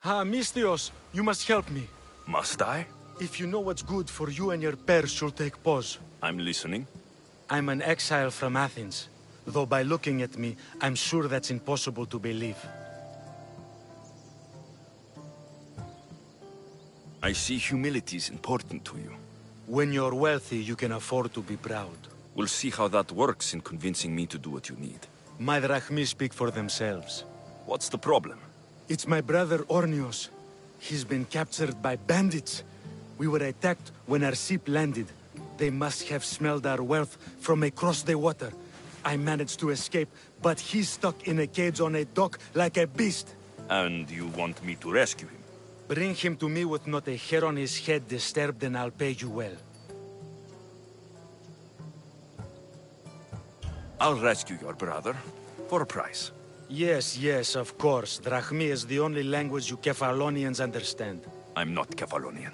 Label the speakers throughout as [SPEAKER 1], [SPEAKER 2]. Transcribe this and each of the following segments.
[SPEAKER 1] Alexios, you must help me.
[SPEAKER 2] Must I?
[SPEAKER 1] If you know what's good for you and your pairs, you'll take pause.
[SPEAKER 2] I'm listening.
[SPEAKER 1] I'm an exile from Athens. Though by looking at me, I'm sure that's impossible to believe.
[SPEAKER 2] I see humility is important to you.
[SPEAKER 1] When you're wealthy, you can afford to be proud.
[SPEAKER 2] We'll see how that works in convincing me to do what you need.
[SPEAKER 1] My drachmi speak for themselves.
[SPEAKER 2] What's the problem?
[SPEAKER 1] It's my brother Ornios. He's been captured by bandits. We were attacked when our ship landed. They must have smelled our wealth from across the water. I managed to escape, but he's stuck in a cage on a dock like a beast.
[SPEAKER 2] And you want me to rescue him?
[SPEAKER 1] Bring him to me with not a hair on his head disturbed, and I'll pay you well.
[SPEAKER 2] I'll rescue your brother, for a price.
[SPEAKER 1] Yes, of course. Drachmi is the only language you Kefalonians understand.
[SPEAKER 2] I'm not Kefalonian.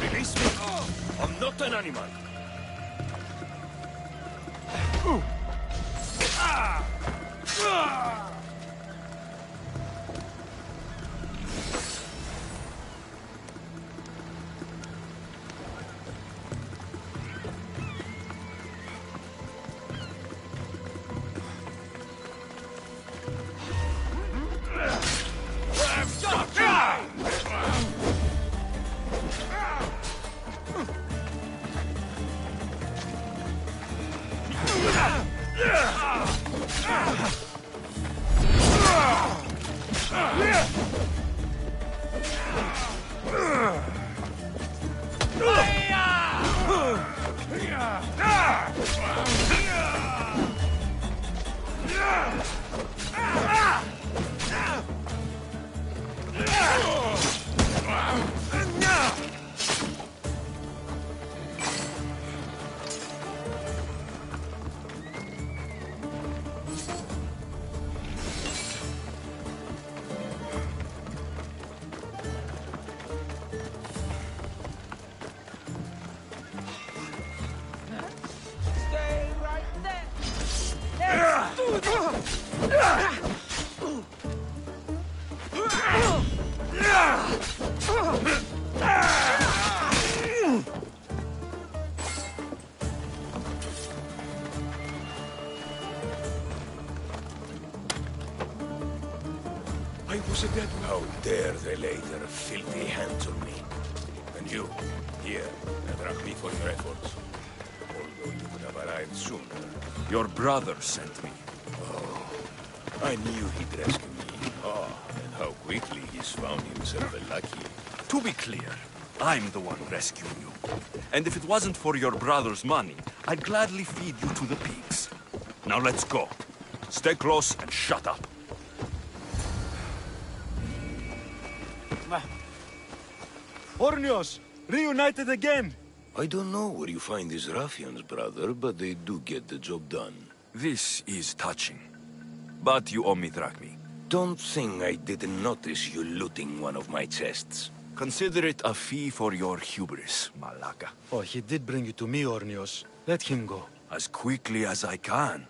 [SPEAKER 3] Release me! I'm not an animal! How dare they lay their filthy hands on me? And you, here, Drachmi for your efforts. Although you could have arrived sooner.
[SPEAKER 2] Your brother sent me.
[SPEAKER 3] I knew he'd rescue me. And how quickly he's found himself a lucky.
[SPEAKER 2] To be clear, I'm the one rescuing you. And if it wasn't for your brother's money, I'd gladly feed you to the pigs. Now let's go. Stay close and shut up.
[SPEAKER 1] Ornios! Reunited again!
[SPEAKER 3] I don't know where you find these ruffians, brother, but they do get the job done.
[SPEAKER 2] This is touching. But you owe me drachmi.
[SPEAKER 3] Don't think I didn't notice you looting one of my chests.
[SPEAKER 2] Consider it a fee for your hubris, Malaka.
[SPEAKER 1] Oh, he did bring you to me, Ornios. Let him go.
[SPEAKER 2] As quickly as I can.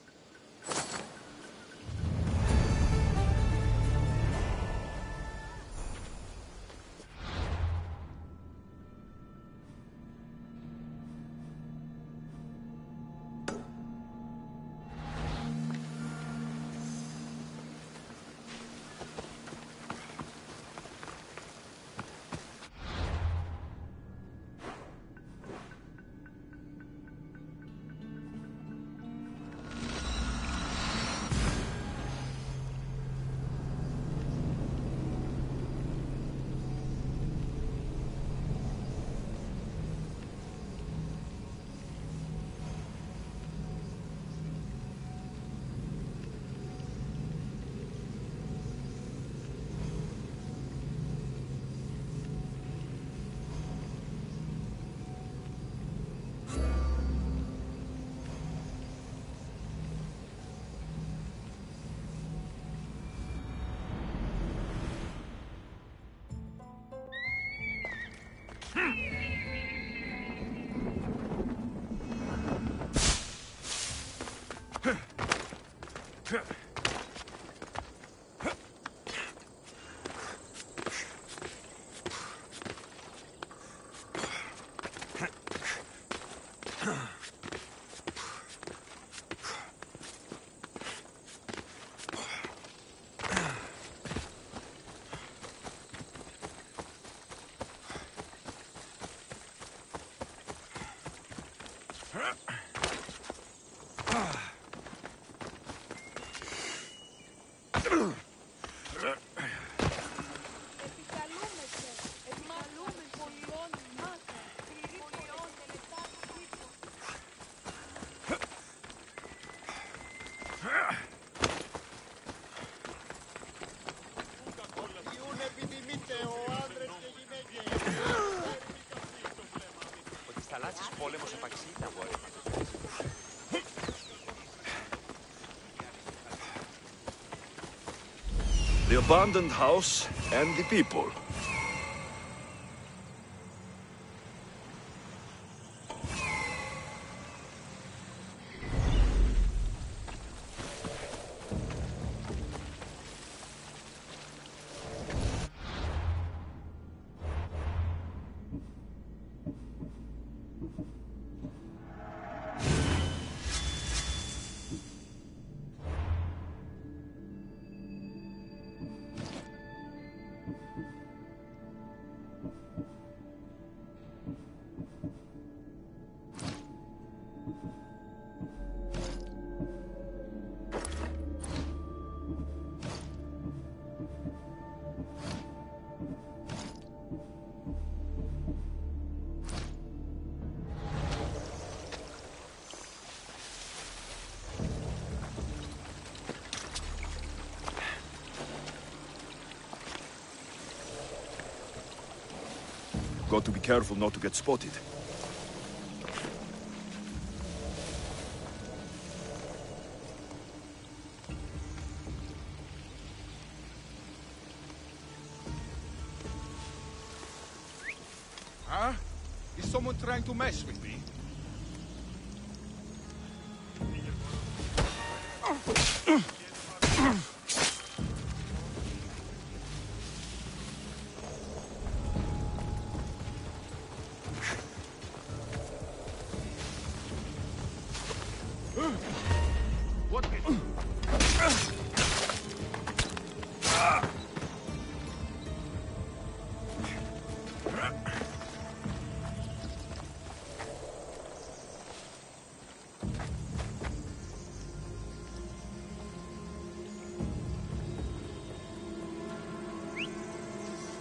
[SPEAKER 2] The abandoned house and the people. Got to be careful not to get spotted.
[SPEAKER 4] Huh? Is someone trying to mess with me?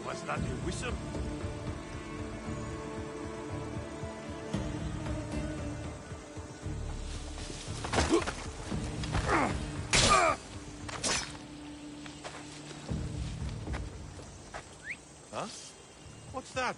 [SPEAKER 2] Was that a whistle?
[SPEAKER 4] Huh? What's that?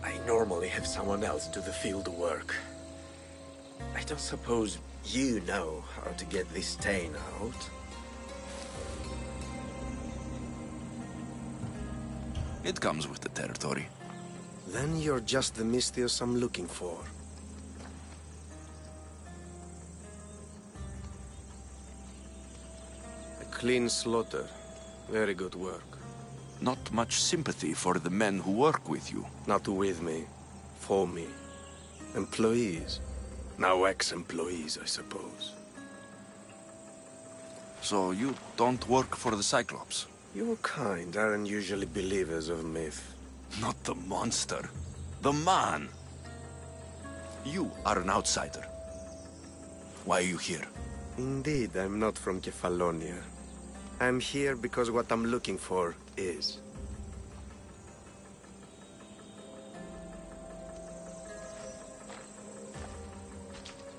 [SPEAKER 5] I normally have someone else do the field work. I don't suppose you know how to get this stain out?
[SPEAKER 2] It comes with the territory.
[SPEAKER 5] Then you're just the Mystios I'm looking for. A clean slaughter. Very good work.
[SPEAKER 2] Not much sympathy for the men who work with you.
[SPEAKER 5] Not with me. For me. Employees. Now ex-employees, I suppose.
[SPEAKER 2] So you don't work for the Cyclops?
[SPEAKER 5] Your kind aren't usually believers of myth.
[SPEAKER 2] Not the monster. The man. You are an outsider. Why are you here?
[SPEAKER 5] Indeed, I'm not from Kefalonia. I'm here because what I'm looking for is.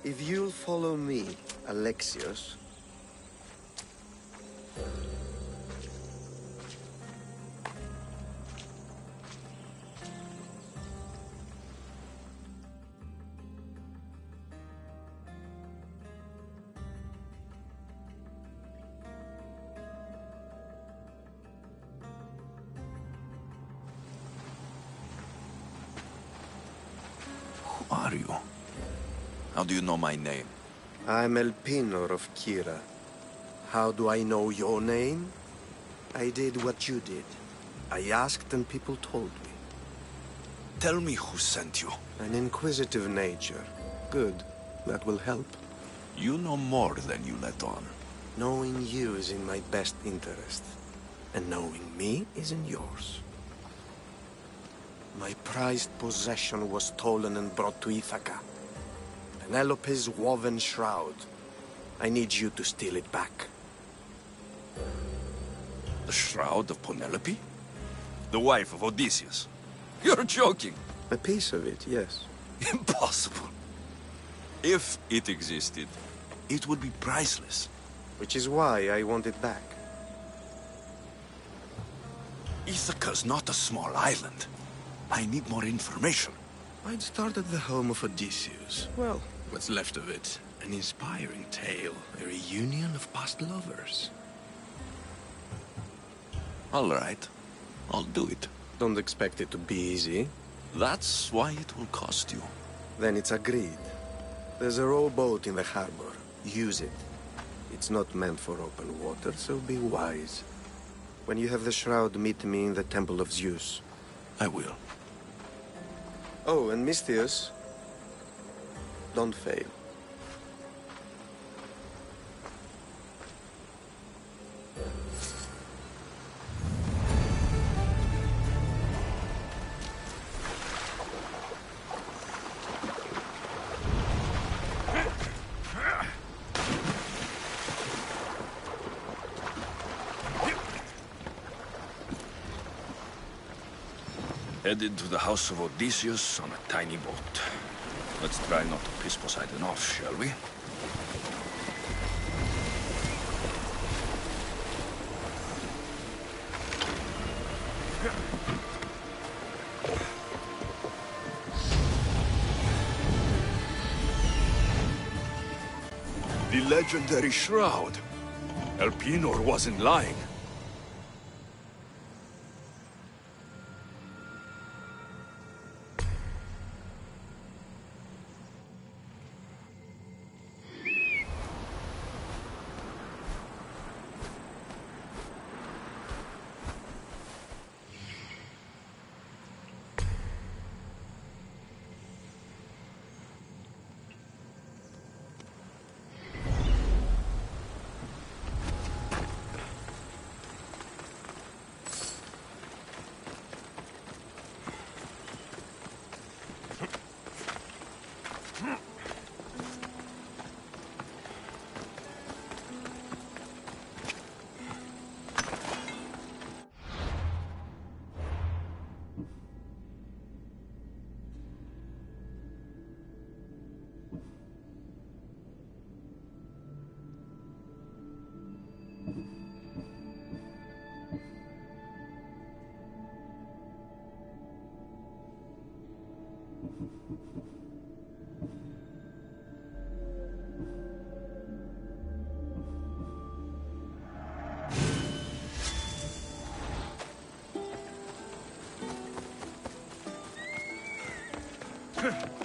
[SPEAKER 5] If you'll follow me, Alexios...
[SPEAKER 2] Who are you? How do you know my name?
[SPEAKER 5] I'm El Pinor of Kira. How do I know your name? I did what you did. I asked and people told me.
[SPEAKER 2] Tell me who sent you.
[SPEAKER 5] An inquisitive nature. Good. That will help.
[SPEAKER 2] You know more than you let on.
[SPEAKER 5] Knowing you is in my best interest. And knowing me is in yours. My prized possession was stolen and brought to Ithaca. Penelope's woven shroud. I need you to steal it back.
[SPEAKER 2] The shroud of Penelope? The wife of Odysseus? You're joking!
[SPEAKER 5] A piece of it, yes.
[SPEAKER 2] Impossible. If it existed, it would be priceless.
[SPEAKER 5] Which is why I want it back.
[SPEAKER 2] Ithaca's not a small island. I need more information.
[SPEAKER 5] I'd start at the home of Odysseus. Well, what's left of it. An inspiring tale. A reunion of past lovers.
[SPEAKER 2] All right. I'll do it.
[SPEAKER 5] Don't expect it to be easy.
[SPEAKER 2] That's why it will cost you.
[SPEAKER 5] Then it's agreed. There's a rowboat in the harbor. Use it. It's not meant for open water, so be wise. When you have the shroud, meet me in the Temple of Zeus.
[SPEAKER 2] I will.
[SPEAKER 5] Oh, and Mystios, don't fail.
[SPEAKER 2] Headed to the house of Odysseus on a tiny boat. Let's try not to piss Poseidon off, shall we? The legendary shroud. Elpinor wasn't lying.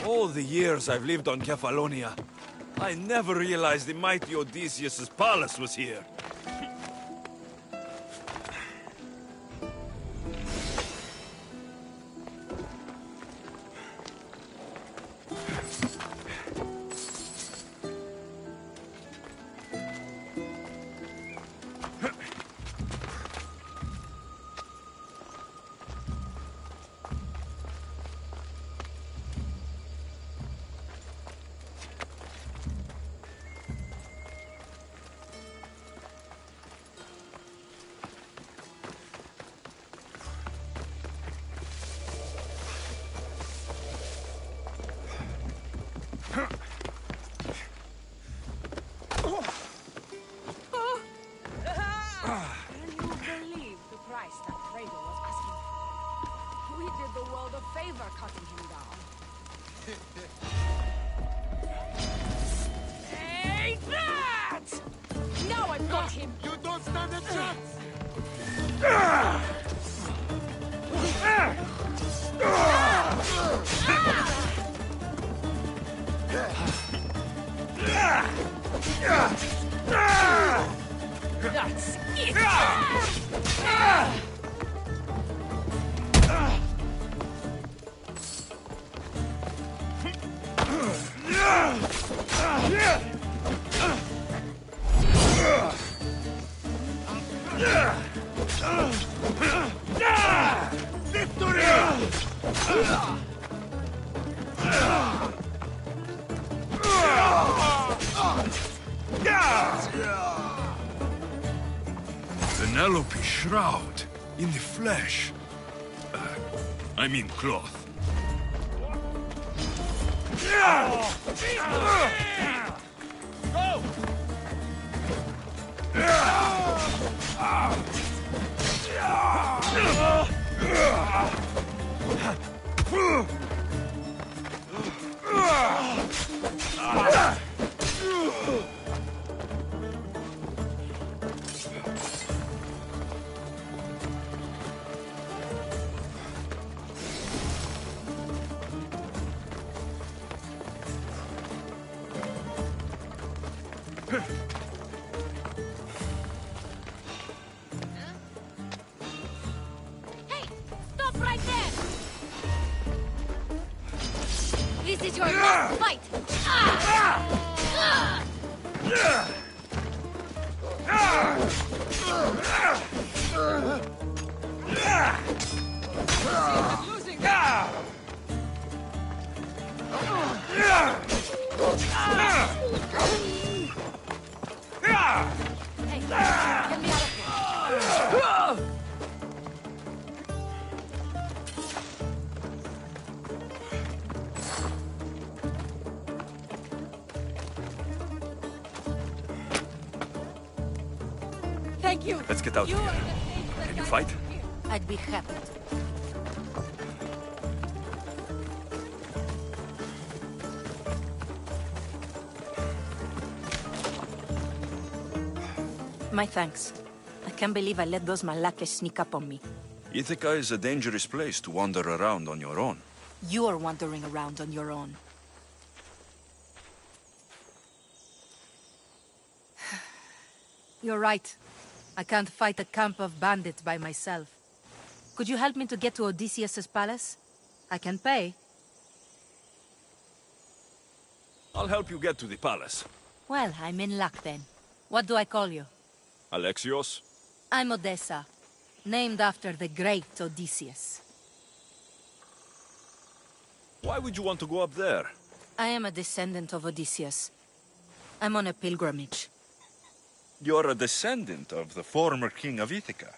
[SPEAKER 2] All the years I've lived on Kefalonia, I never realized the mighty Odysseus' palace was here.
[SPEAKER 6] Cutting him down. Take that! Now I've got him!
[SPEAKER 4] You don't stand a chance!
[SPEAKER 6] That's it!
[SPEAKER 4] Victory!
[SPEAKER 2] Penelope shroud in the flesh. I mean cloth.
[SPEAKER 4] Go!
[SPEAKER 6] Hey! Stop right there! This is your last fight!
[SPEAKER 4] Losing!
[SPEAKER 6] Hey, get me out of here! Thank you!
[SPEAKER 2] Let's get out of
[SPEAKER 6] You
[SPEAKER 2] here.
[SPEAKER 6] are the face that
[SPEAKER 2] Can you
[SPEAKER 6] guides
[SPEAKER 2] fight?
[SPEAKER 6] me here. I'd be happy to. My thanks. I can't believe I let those Malakas sneak up on me.
[SPEAKER 2] Ithaca is a dangerous place to wander around on your own.
[SPEAKER 6] You're wandering around on your own. You're right. I can't fight a camp of bandits by myself. Could you help me to get to Odysseus's palace? I can pay.
[SPEAKER 2] I'll help you get to the palace.
[SPEAKER 6] Well, I'm in luck then. What do I call you?
[SPEAKER 2] Alexios?
[SPEAKER 6] I'm Odessa, named after the great Odysseus.
[SPEAKER 2] Why would you want to go up there?
[SPEAKER 6] I am a descendant of Odysseus. I'm on a pilgrimage.
[SPEAKER 2] You're a descendant of the former king of Ithaca.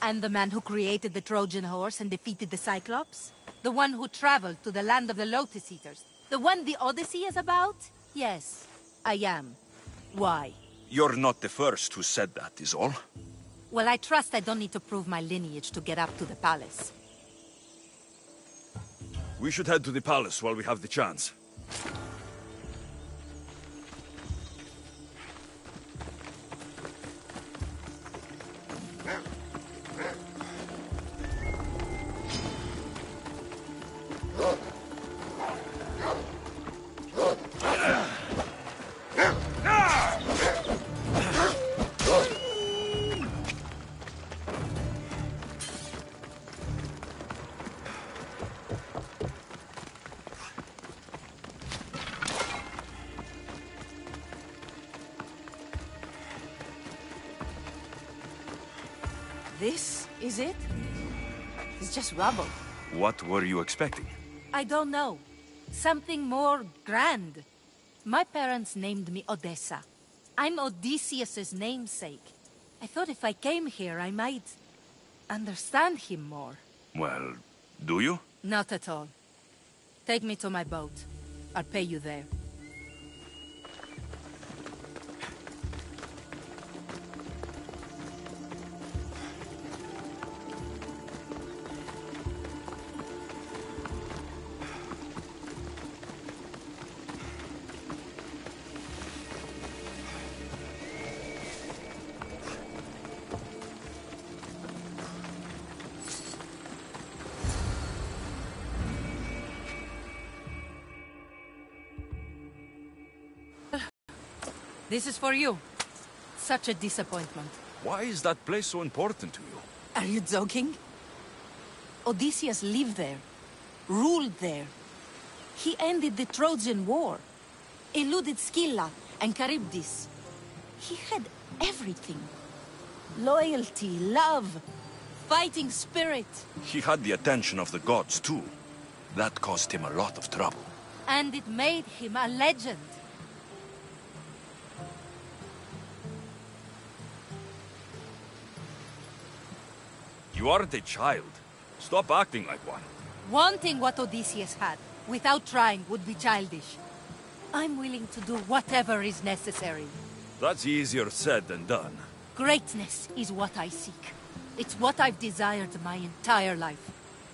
[SPEAKER 6] I'm the man who created the Trojan horse and defeated the cyclops? The one who traveled to the land of the Lotus Eaters? The one the Odyssey is about? Yes, I am. Why?
[SPEAKER 2] You're not the first who said that, is all.
[SPEAKER 6] Well, I trust I don't need to prove my lineage to get up to the palace.
[SPEAKER 2] We should head to the palace while we have the chance.
[SPEAKER 6] This is it? It's just rubble.
[SPEAKER 2] What were you expecting?
[SPEAKER 6] I don't know. Something more grand. My parents named me Odessa. I'm Odysseus's namesake. I thought if I came here, I might understand him more.
[SPEAKER 2] Well, do you?
[SPEAKER 6] Not at all. Take me to my boat. I'll pay you there. This is for you. Such a disappointment.
[SPEAKER 2] Why is that place so important to you?
[SPEAKER 6] Are you joking? Odysseus lived there, ruled there. He ended the Trojan War, eluded Scylla and Charybdis. He had everything. Loyalty, love, fighting spirit.
[SPEAKER 2] He had the attention of the gods, too. That caused him a lot of trouble.
[SPEAKER 6] And it made him a legend.
[SPEAKER 2] You aren't a child. Stop acting like one.
[SPEAKER 6] Wanting what Odysseus had, without trying, would be childish. I'm willing to do whatever is necessary.
[SPEAKER 2] That's easier said than done.
[SPEAKER 6] Greatness is what I seek. It's what I've desired my entire life.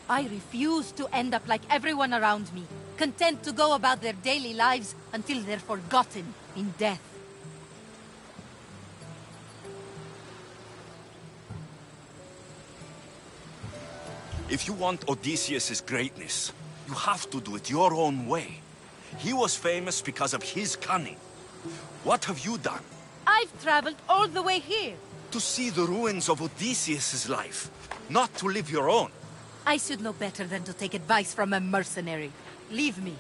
[SPEAKER 6] I refuse to end up like everyone around me, content to go about their daily lives until they're forgotten in death.
[SPEAKER 2] If you want Odysseus' greatness, you have to do it your own way. He was famous because of his cunning. What have you done?
[SPEAKER 6] I've traveled all the way here.
[SPEAKER 2] To see the ruins of Odysseus' life, not to live your own.
[SPEAKER 6] I should know better than to take advice from a mercenary. Leave me.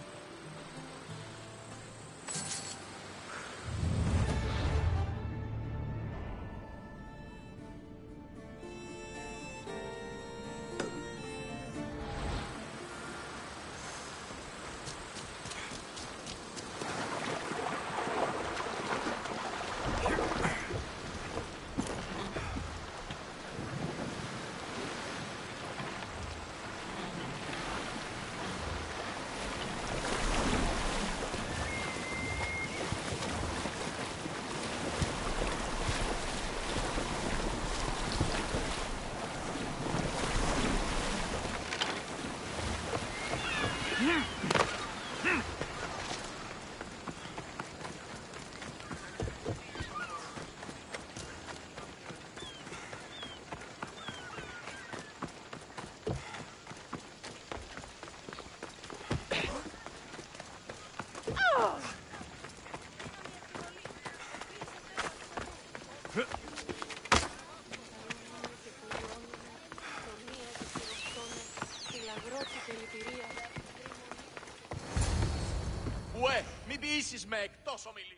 [SPEAKER 4] Ουε, μην ποιήσεις με εκτός ομιλή.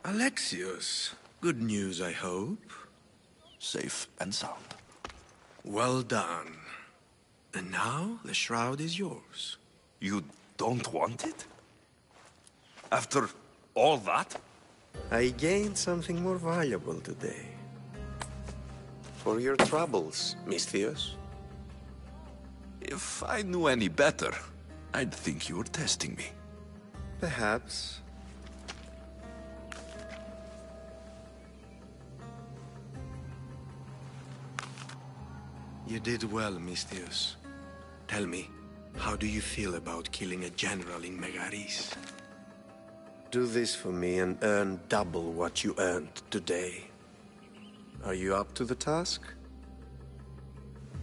[SPEAKER 5] Alexios, good news, I hope.
[SPEAKER 2] Safe and sound.
[SPEAKER 5] Well done. And now the shroud is yours.
[SPEAKER 2] You don't want it? After all that?
[SPEAKER 5] I gained something more valuable today. For your troubles, Misthios.
[SPEAKER 2] If I knew any better, I'd think you were testing me.
[SPEAKER 5] Perhaps. You did well, Misthios. Tell me, how do you feel about killing a general in Megaris? Do this for me and earn double what you earned today. Are you up to the task?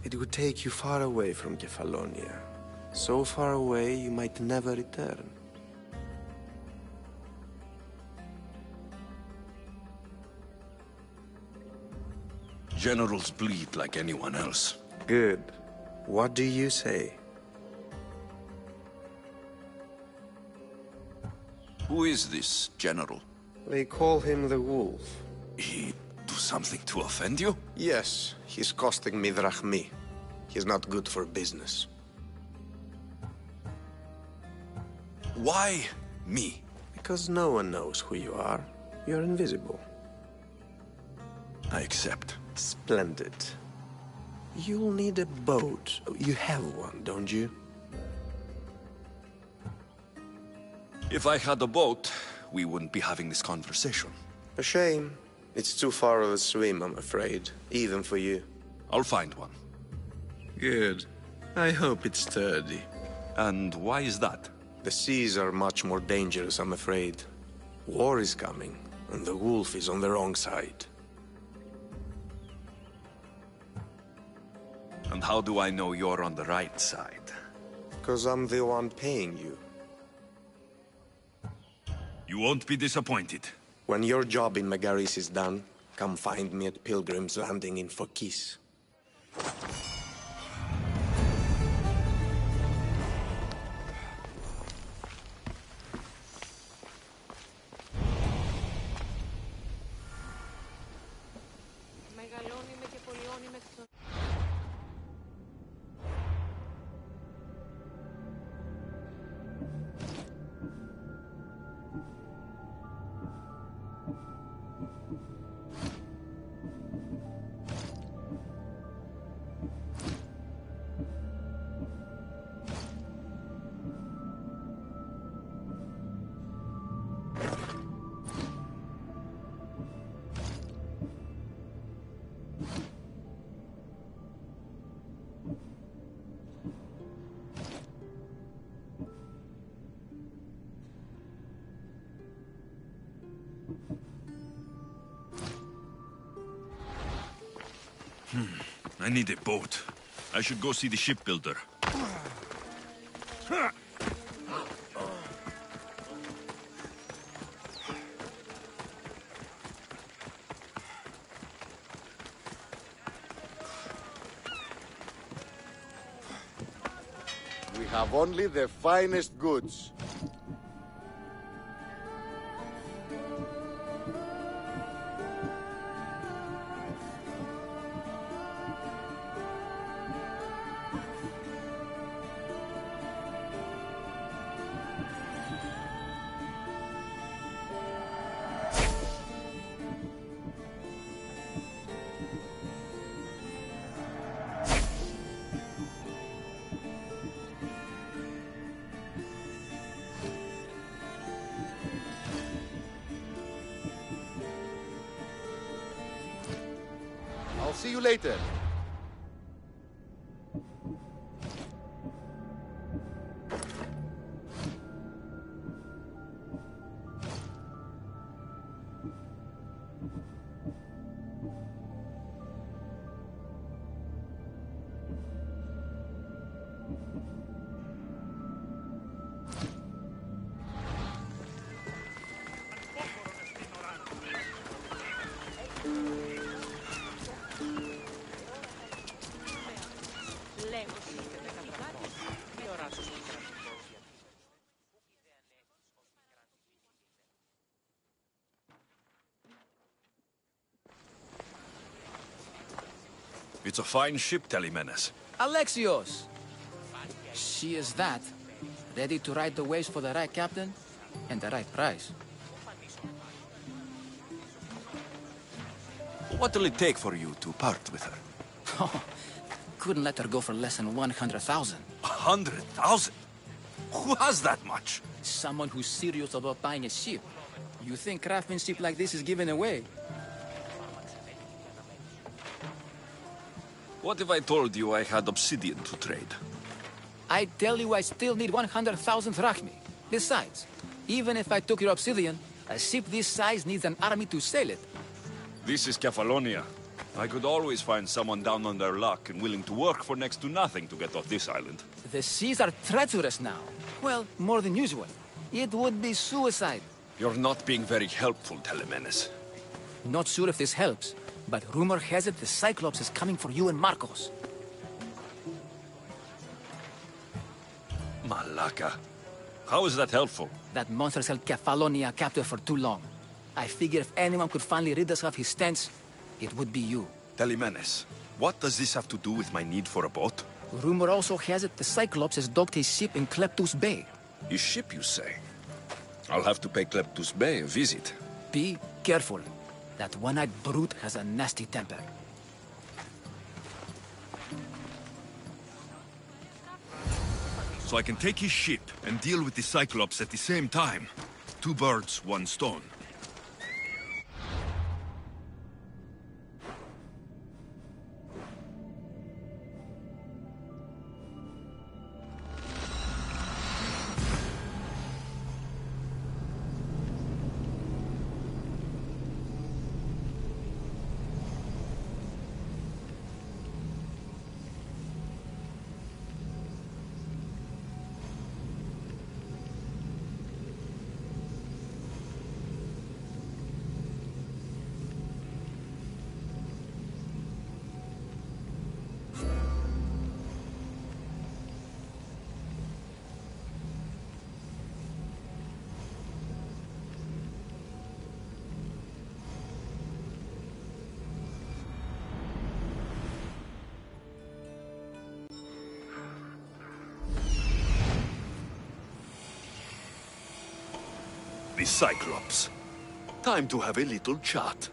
[SPEAKER 5] It would take you far away from Kefalonia. So far away you might never return.
[SPEAKER 2] Generals bleed like anyone else.
[SPEAKER 5] Good. What do you say?
[SPEAKER 2] Who is this general?
[SPEAKER 5] They call him the Wolf.
[SPEAKER 2] He do something to offend you?
[SPEAKER 5] Yes, he's costing me drachmi. He's not good for business.
[SPEAKER 2] Why me?
[SPEAKER 5] Because no one knows who you are. You're invisible.
[SPEAKER 2] I accept.
[SPEAKER 5] Splendid. You'll need a boat. You have one, don't you?
[SPEAKER 2] If I had a boat, we wouldn't be having this conversation.
[SPEAKER 5] A shame. It's too far of a swim, I'm afraid. Even for you.
[SPEAKER 2] I'll find one.
[SPEAKER 5] Good. I hope it's sturdy.
[SPEAKER 2] And why is that?
[SPEAKER 5] The seas are much more dangerous, I'm afraid. War is coming, and the wolf is on the wrong side.
[SPEAKER 2] And how do I know you're on the right side?
[SPEAKER 5] 'Cause I'm the one paying you.
[SPEAKER 2] You won't be disappointed.
[SPEAKER 5] When your job in Megaris is done, come find me at Pilgrim's Landing in Phokis.
[SPEAKER 2] I need a boat. I should go see the shipbuilder.
[SPEAKER 4] We have only the finest goods. I'll see you later.
[SPEAKER 2] It's a fine ship, Telemenes.
[SPEAKER 7] Alexios! She is that. Ready to ride the waves for the right captain and the right price.
[SPEAKER 2] What will it take for you to part with her?
[SPEAKER 7] Oh, couldn't let her go for less than 100,000.
[SPEAKER 2] 100,000? Who has that much?
[SPEAKER 7] Someone who's serious about buying a ship. You think craftsmanship like this is given away?
[SPEAKER 2] What if I told you I had obsidian to trade?
[SPEAKER 7] I tell you I still need 100,000 drachmi. Besides, even if I took your obsidian, a ship this size needs an army to sail it.
[SPEAKER 2] This is Kefalonia. I could always find someone down on their luck and willing to work for next to nothing to get off this island.
[SPEAKER 7] The seas are treacherous now. Well, more than usual. It would be suicide.
[SPEAKER 2] You're not being very helpful, Telemenes.
[SPEAKER 7] Not sure if this helps, but rumor has it the Cyclops is coming for you and Marcos.
[SPEAKER 2] Malaka. How is that helpful?
[SPEAKER 7] That monster's held Kefalonia captive for too long. I figure if anyone could finally rid us of his stench, it would be you.
[SPEAKER 2] Telemenes, what does this have to do with my need for a boat?
[SPEAKER 7] Rumor also has it the Cyclops has docked his ship in Kleptus Bay.
[SPEAKER 2] His ship, you say? I'll have to pay Kleptus Bay a visit.
[SPEAKER 7] Be careful. That one-eyed brute has a nasty temper.
[SPEAKER 2] So I can take his ship and deal with the Cyclops at the same time. 2 birds, 1 stone. The Cyclops. Time to have a little chat.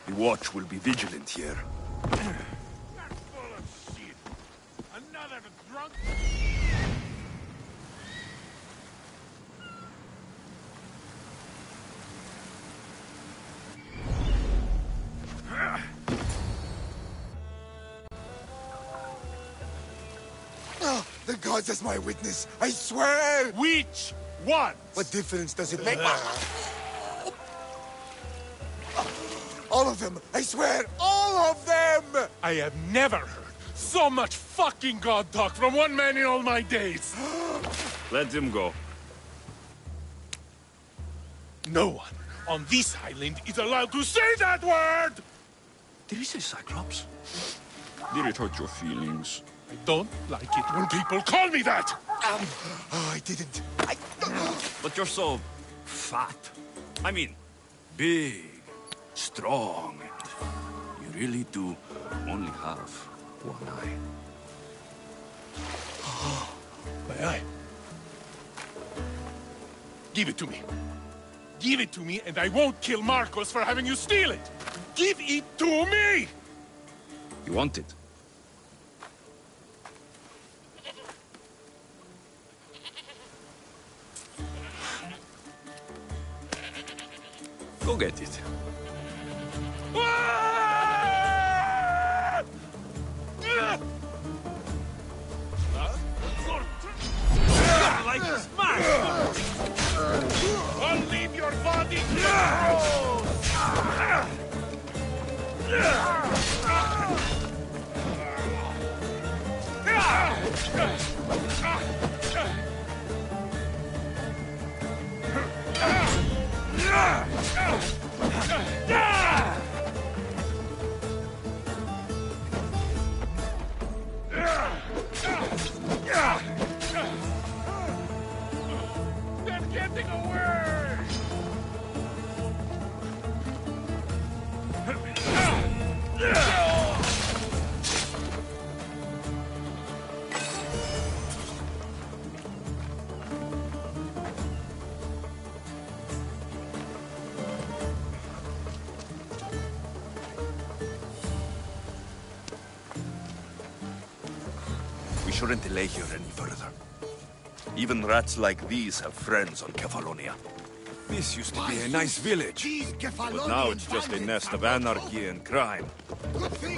[SPEAKER 2] The watch will be vigilant here.
[SPEAKER 4] Full of shit. Another drunk.
[SPEAKER 8] The gods as my witness, I swear!
[SPEAKER 4] Which one?
[SPEAKER 8] What difference does it make? All of them! I swear, all of them!
[SPEAKER 4] I have never heard so much fucking god talk from one man in all my days.
[SPEAKER 2] Let him go.
[SPEAKER 4] No one on this island is allowed to say that word!
[SPEAKER 2] Did he say Cyclops? Did it hurt your feelings?
[SPEAKER 4] I don't like it when people call me that!
[SPEAKER 8] Oh, I didn't.
[SPEAKER 2] But you're so... fat. I mean, big, strong. You really do only have one eye.
[SPEAKER 4] My eye. Give it to me. Give it to me and I won't kill Marcos for having you steal it! Give it to me!
[SPEAKER 2] You want it? Go get it.
[SPEAKER 4] Like smash! I'll leave your body They're getting away!
[SPEAKER 2] We shouldn't delay here any further. Even rats like these have friends on Kefalonia. This used to be a nice village, but now it's just a nest of anarchy and crime.
[SPEAKER 8] Good thing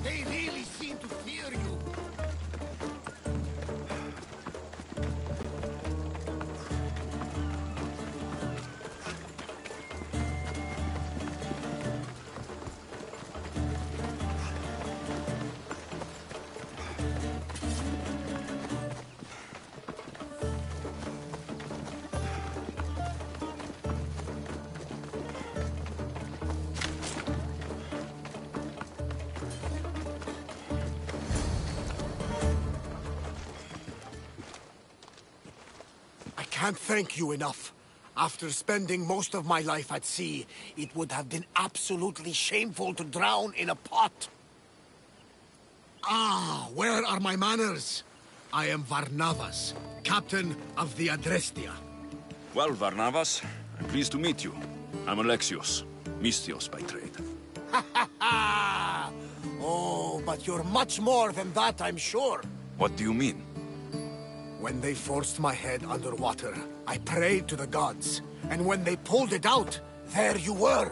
[SPEAKER 8] they really seem to fear you. I can't thank you enough. After spending most of my life at sea, it would have been absolutely shameful to drown in a pot. Ah, where are my manners? I am Varnavas, captain of the Adrestia.
[SPEAKER 2] Well, Varnavas, I'm pleased to meet you. I'm Alexios, Mystios by trade.
[SPEAKER 8] Oh, but you're much more than that, I'm sure.
[SPEAKER 2] What do you mean?
[SPEAKER 8] When they forced my head underwater, I prayed to the gods. And when they pulled it out, there you were.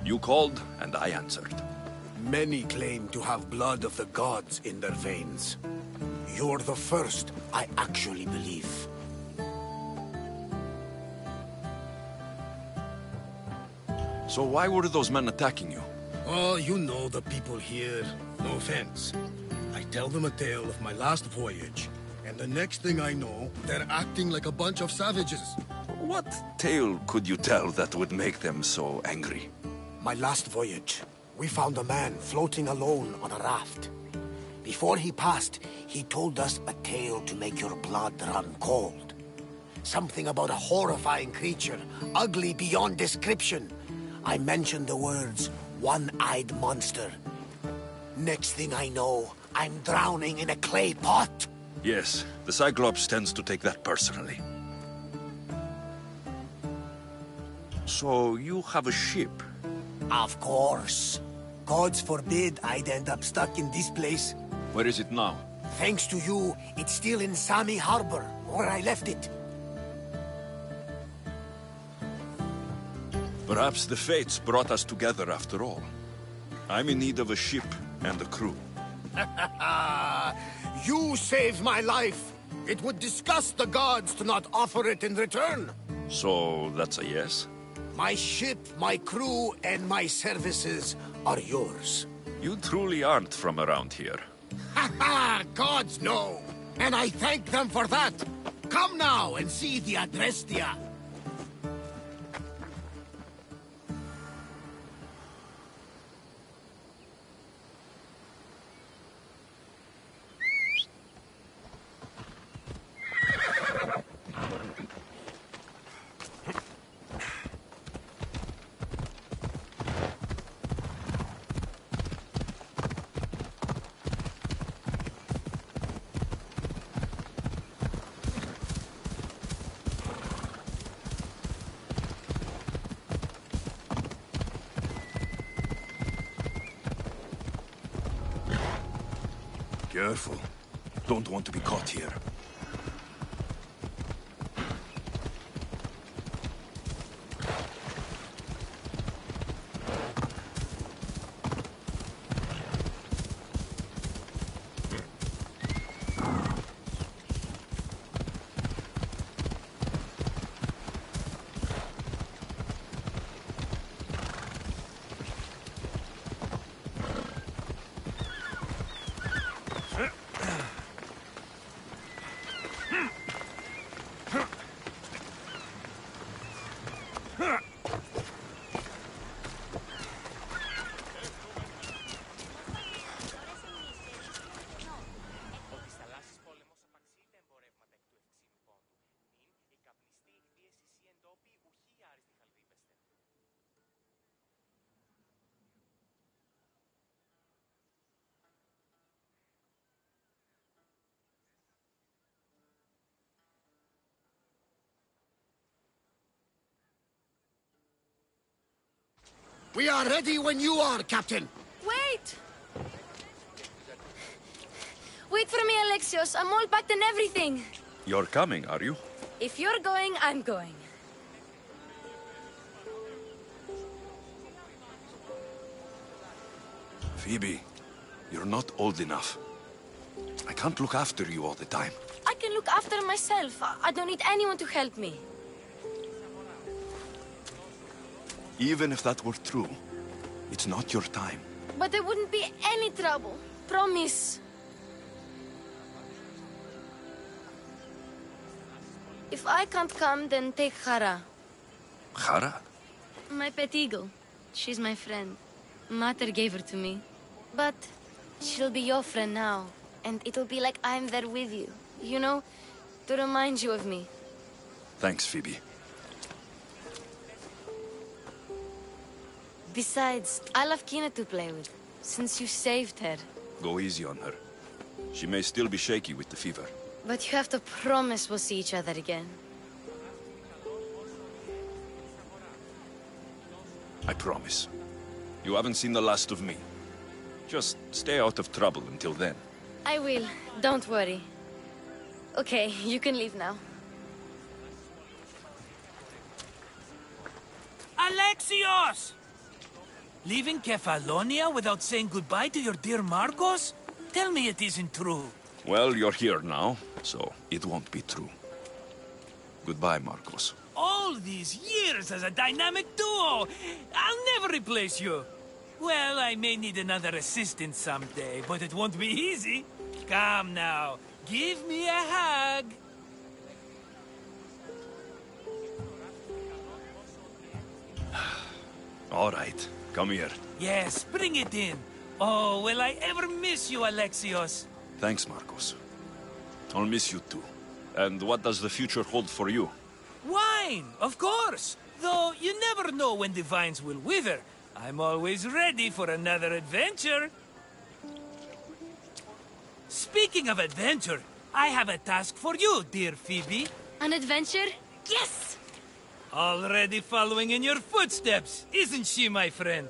[SPEAKER 2] You called, and I answered.
[SPEAKER 8] Many claim to have blood of the gods in their veins. You're the first I actually believe.
[SPEAKER 2] So why were those men attacking you?
[SPEAKER 8] Oh, you know the people here. No offense. I tell them a tale of my last voyage, and the next thing I know, they're acting like a bunch of savages.
[SPEAKER 2] What tale could you tell that would make them so angry?
[SPEAKER 8] My last voyage, we found a man floating alone on a raft. Before he passed, he told us a tale to make your blood run cold. Something about a horrifying creature, ugly beyond description. I mentioned the words, one-eyed monster. Next thing I know, I'm drowning in a clay pot.
[SPEAKER 2] Yes, the Cyclops tends to take that personally. So you have a ship?
[SPEAKER 8] Of course. Gods forbid I'd end up stuck in this place.
[SPEAKER 2] Where is it now?
[SPEAKER 8] Thanks to you, it's still in Sami Harbor, where I left it.
[SPEAKER 2] Perhaps the fates brought us together after all. I'm in need of a ship and a crew.
[SPEAKER 8] You saved my life. It would disgust the gods to not offer it in return.
[SPEAKER 2] So that's a yes?
[SPEAKER 8] My ship, my crew, and my services are yours.
[SPEAKER 2] You truly aren't from around here.
[SPEAKER 8] Ha ha! Gods know! And I thank them for that! Come now and see the Adrestia!
[SPEAKER 2] Careful. Don't want to be caught here.
[SPEAKER 8] We are ready when you are, Captain.
[SPEAKER 9] Wait! Wait for me, Alexios. I'm all packed and everything.
[SPEAKER 2] You're coming, are you?
[SPEAKER 9] If you're going, I'm going.
[SPEAKER 2] Phoebe, you're not old enough. I can't look after you all the time.
[SPEAKER 9] I can look after myself. I don't need anyone to help me.
[SPEAKER 2] Even if that were true, it's not your time.
[SPEAKER 9] But there wouldn't be any trouble. Promise. If I can't come, then take Hara.
[SPEAKER 2] Hara?
[SPEAKER 9] My pet eagle. She's my friend. Mater gave her to me. But she'll be your friend now. And it'll be like I'm there with you. You know, to remind you of me.
[SPEAKER 2] Thanks, Phoebe.
[SPEAKER 9] Besides, I'll have Kina to play with, since you saved her.
[SPEAKER 2] Go easy on her. She may still be shaky with the fever.
[SPEAKER 9] But you have to promise we'll see each other again.
[SPEAKER 2] I promise. You haven't seen the last of me. Just stay out of trouble until then.
[SPEAKER 9] I will. Don't worry. Okay, you can leave now.
[SPEAKER 10] Alexios! Leaving Kefalonia without saying goodbye to your dear Marcos? Tell me it isn't true.
[SPEAKER 2] Well, you're here now, so it won't be true. Goodbye, Marcos.
[SPEAKER 10] All these years as a dynamic duo! I'll never replace you! Well, I may need another assistant someday, but it won't be easy. Come now, give me a hug!
[SPEAKER 2] All right, come here.
[SPEAKER 10] Yes, bring it in. Oh, will I ever miss you, Alexios?
[SPEAKER 2] Thanks, Marcos. I'll miss you too. And what does the future hold for you?
[SPEAKER 10] Wine, of course. Though you never know when the vines will wither. I'm always ready for another adventure. Speaking of adventure, I have a task for you, dear Phoebe.
[SPEAKER 9] An adventure? Yes!
[SPEAKER 10] Already following in your footsteps, isn't she, my friend?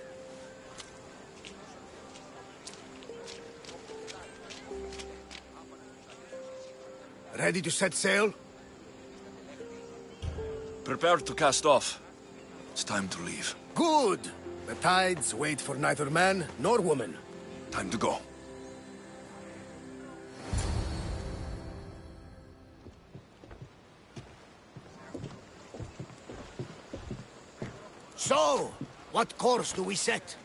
[SPEAKER 8] Ready to set sail?
[SPEAKER 2] Prepare to cast off. It's time to leave.
[SPEAKER 8] Good! The tides wait for neither man nor woman.
[SPEAKER 2] Time to go.
[SPEAKER 8] So, what course do we set?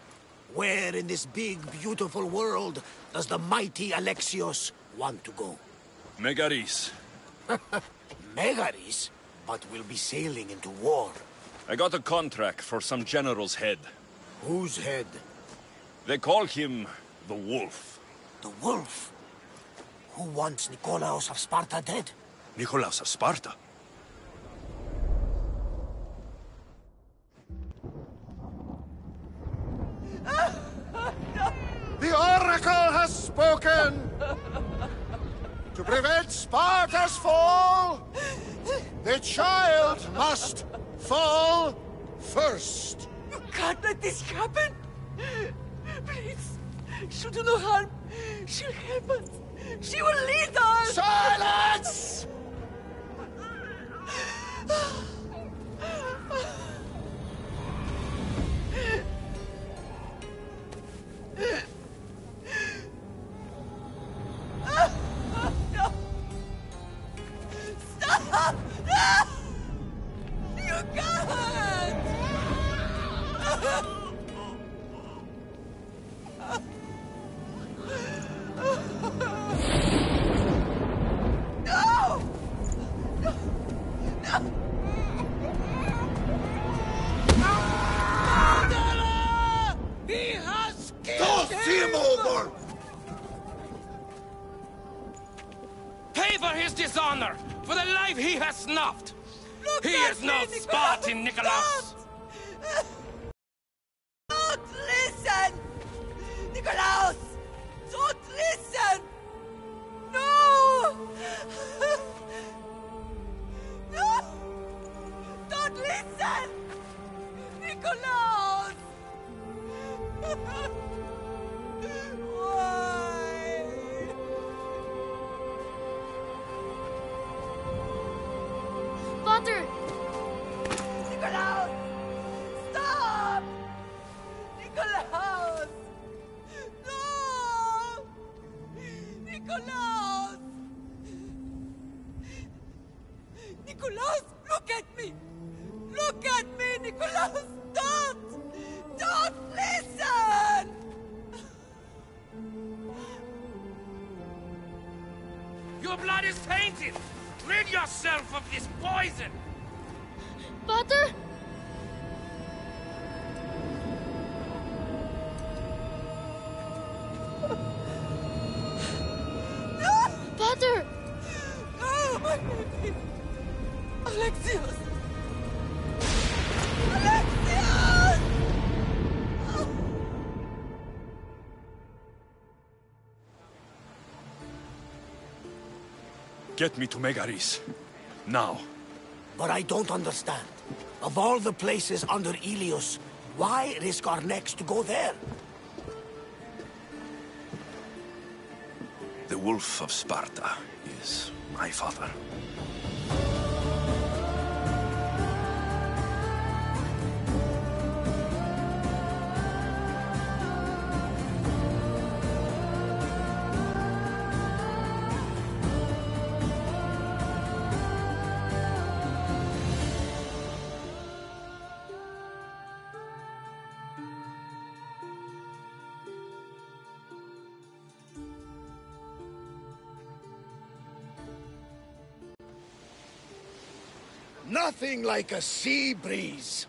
[SPEAKER 8] Where in this big, beautiful world does the mighty Alexios want to go?
[SPEAKER 2] Megaris.
[SPEAKER 8] Megaris? But we'll be sailing into war.
[SPEAKER 2] I got a contract for some general's head.
[SPEAKER 8] Whose head?
[SPEAKER 2] They call him the Wolf.
[SPEAKER 8] The Wolf? Who wants Nikolaos of Sparta dead?
[SPEAKER 2] Nikolaos of Sparta?
[SPEAKER 11] The Oracle has spoken! To prevent Sparta's fall, the child must fall first.
[SPEAKER 10] You can't let this happen! Please, she'll do no harm. She'll help us. She will lead us!
[SPEAKER 11] Silence!
[SPEAKER 10] Stop! No! You can't! No! No! No! He has killed
[SPEAKER 11] Toss him over!
[SPEAKER 12] Pay for his dishonor, for the life he has snuffed.
[SPEAKER 10] Look
[SPEAKER 12] He
[SPEAKER 10] at
[SPEAKER 12] is no
[SPEAKER 10] me,
[SPEAKER 12] Spartan, Nikolaos.
[SPEAKER 10] Don't listen! Nikolaos! Don't listen! No! No! Don't listen! Nikolaos!
[SPEAKER 13] Nicholas! Nicholas, look at me! Look at me, Nicholas! Don't! Don't listen!
[SPEAKER 12] Your blood is tainted! Rid yourself of this poison!
[SPEAKER 9] Pater? Pater!
[SPEAKER 13] Oh, my baby! Alexios! Alexios!
[SPEAKER 2] Get me to Megaris. Now.
[SPEAKER 8] But I don't understand. Of all the places under Ilios, why risk our necks to go there?
[SPEAKER 2] The Wolf of Sparta is my father.
[SPEAKER 11] Nothing like a sea breeze.